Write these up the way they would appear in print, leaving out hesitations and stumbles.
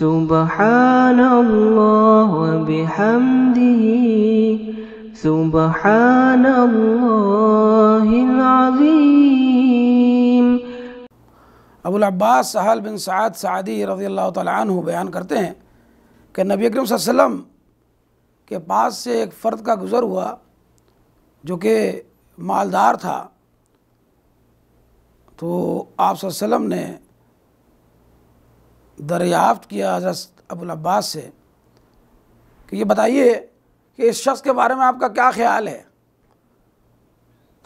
سبحان اللہ وبحمدہ سبحان اللہ العظیم۔ ابو العباس سہل بن سعد سعدی رضی اللہ تعالیٰ عنہ بیان کرتے ہیں کہ نبی اکرم صلی اللہ علیہ وسلم کے پاس سے ایک فرد کا گزر ہوا جو کہ مالدار تھا، تو آپ صلی اللہ علیہ وسلم نے دریافت کیا حضرت ابو العباس سے کہ یہ بتائیے کہ اس شخص کے بارے میں آپ کا کیا خیال ہے؟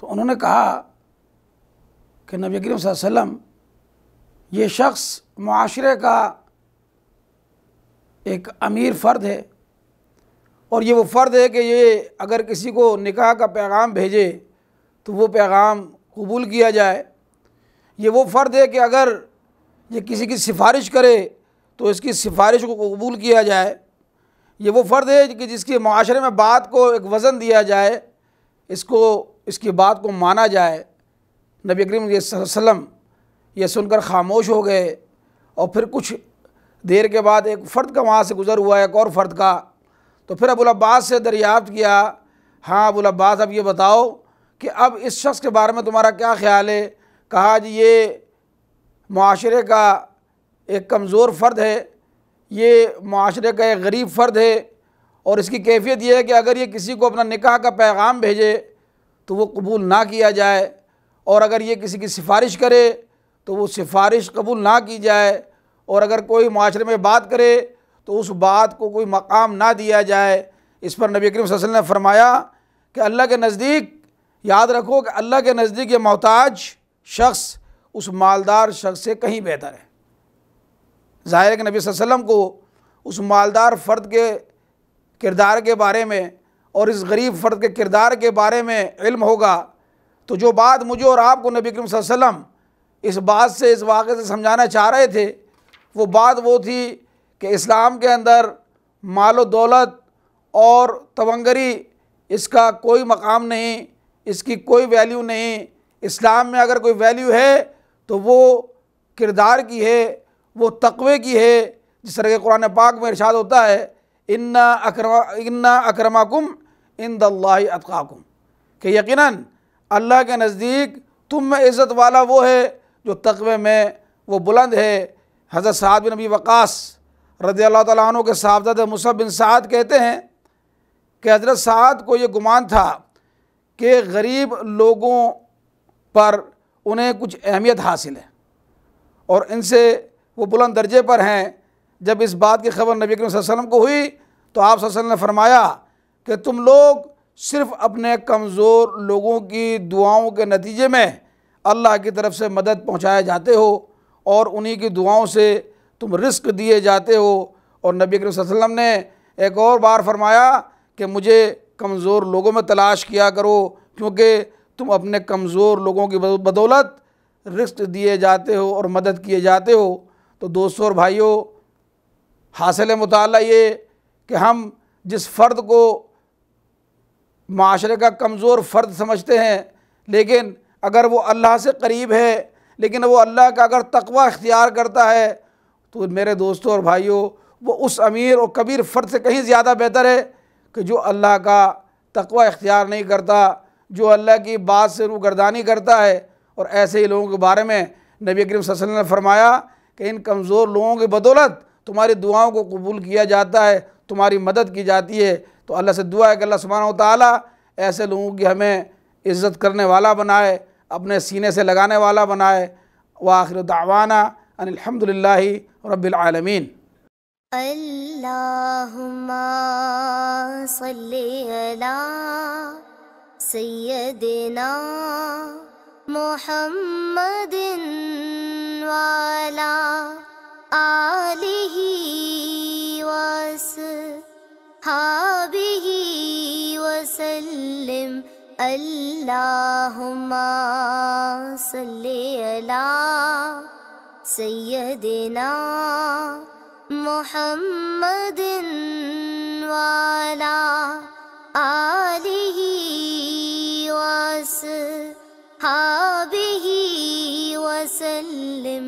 تو انہوں نے کہا کہ نبی کریم صلی اللہ علیہ وسلم یہ شخص معاشرے کا ایک امیر فرد ہے، اور یہ وہ فرد ہے کہ یہ اگر کسی کو نکاح کا پیغام بھیجے تو وہ پیغام قبول کیا جائے۔ یہ وہ فرد ہے کہ اگر یہ کسی کی سفارش کرے تو اس کی سفارش کو قبول کیا جائے۔ یہ وہ فرد ہے کہ جس کی معاشرے میں بات کو ایک وزن دیا جائے، اس کی بات کو مانا جائے۔ نبی کریم صلی اللہ علیہ وسلم یہ سن کر خاموش ہو گئے، اور پھر کچھ دیر کے بعد ایک فرد کا وہاں سے گزر ہوا، ایک اور فرد کا۔ تو پھر ابو العباس سے دریافت کیا، ہاں ابو العباس اب یہ بتاؤ کہ اب اس شخص کے بارے میں تمہارا کیا خیال ہے؟ کہا جی یہ معاشرے کا ایک کمزور فرد ہے، یہ معاشرے کا ایک غریب فرد ہے، اور اس کی کیفیت یہ ہے کہ اگر یہ کسی کو اپنا نکاح کا پیغام بھیجے تو وہ قبول نہ کیا جائے، اور اگر یہ کسی کی سفارش کرے تو وہ سفارش قبول نہ کی جائے، اور اگر کوئی معاشرے میں بات کرے تو اس بات کو کوئی مقام نہ دیا جائے۔ اس پر نبی کریم صلی اللہ علیہ وسلم نے فرمایا کہ اللہ کے نزدیک یاد رکھو کہ اللہ کے نزدیک یہ محتاج شخص اس مالدار شخص سے کہیں بہتر ہے۔ ظاہر ہے کہ نبی صلی اللہ علیہ وسلم کو اس مالدار فرد کے کردار کے بارے میں اور اس غریب فرد کے کردار کے بارے میں علم ہوگا، تو جو بات مجھے اور آپ کو نبی کریم صلی اللہ علیہ وسلم اس بات سے، اس واقعے سے سمجھانا چاہ رہے تھے، وہ بات وہ تھی کہ اسلام کے اندر مال و دولت اور تونگری اس کا کوئی مقام نہیں، اس کی کوئی ویلیو نہیں۔ اسلام میں اگر کوئی ویلیو ہے تو وہ کردار کی ہے، وہ تقوی کی ہے، جس طرح کہ قرآن پاک میں ارشاد ہوتا ہے اِنَّ اَكْرَمَكُمْ عِنْدَ اللّٰهِ أَتْقَاكُمْ، کہ یقیناً اللہ کے نزدیک تم میں عزت والا وہ ہے جو تقوی میں وہ بلند ہے۔ حضرت سعد بن ابی وقاص رضی اللہ تعالیٰ عنہ کے صاحبزادہ مصعب بن سعد کہتے ہیں کہ حضرت سعد کو یہ گمان تھا کہ غریب لوگوں پر انہیں کچھ اہمیت حاصل ہے اور ان سے وہ بلند درجے پر ہیں۔ جب اس بات کی خبر نبی کریم صلی اللہ علیہ وسلم کو ہوئی تو آپ صلی اللہ علیہ وسلم نے فرمایا کہ تم لوگ صرف اپنے کمزور لوگوں کی دعاؤں کے نتیجے میں اللہ کی طرف سے مدد پہنچائے جاتے ہو، اور انہی کی دعاؤں سے تم رزق دیے جاتے ہو۔ اور نبی کریم صلی اللہ علیہ وسلم نے ایک اور بار فرمایا کہ مجھے کمزور لوگوں میں تلاش کیا کرو، کیونکہ تم اپنے کمزور لوگوں کی بدولت رزق دیے جاتے ہو اور مدد کیے جاتے ہو۔ تو دوستوں اور بھائیوں، حاصل مطالعہ یہ کہ ہم جس فرد کو معاشرے کا کمزور فرد سمجھتے ہیں، لیکن اگر وہ اللہ سے قریب ہے، لیکن وہ اللہ کا اگر تقوی اختیار کرتا ہے، تو میرے دوستوں اور بھائیوں وہ اس امیر اور کبیر فرد سے کہیں زیادہ بہتر ہے کہ جو اللہ کا تقوی اختیار نہیں کرتا، جو اللہ کی بات سے روگردانی کرتا ہے۔ اور ایسے ہی لوگوں کے بارے میں نبی کریم صلی اللہ علیہ وسلم نے فرمایا کہ ان کمزور لوگوں کی بدولت تمہاری دعاؤں کو قبول کیا جاتا ہے، تمہاری مدد کی جاتی ہے۔ تو اللہ سے دعا ہے کہ اللہ سبحانہ وتعالی ایسے لوگوں کی ہمیں عزت کرنے والا بنائے، اپنے سینے سے لگانے والا بنائے۔ وآخر دعوانا ان الحمدللہ رب العالمین۔ اللہم صلی علی سیدنا محمد وعلی آلہ وصحبہ وسلم۔ اللہم صلی علی سیدنا محمد وعلی آلہ وصحبہ وسلم۔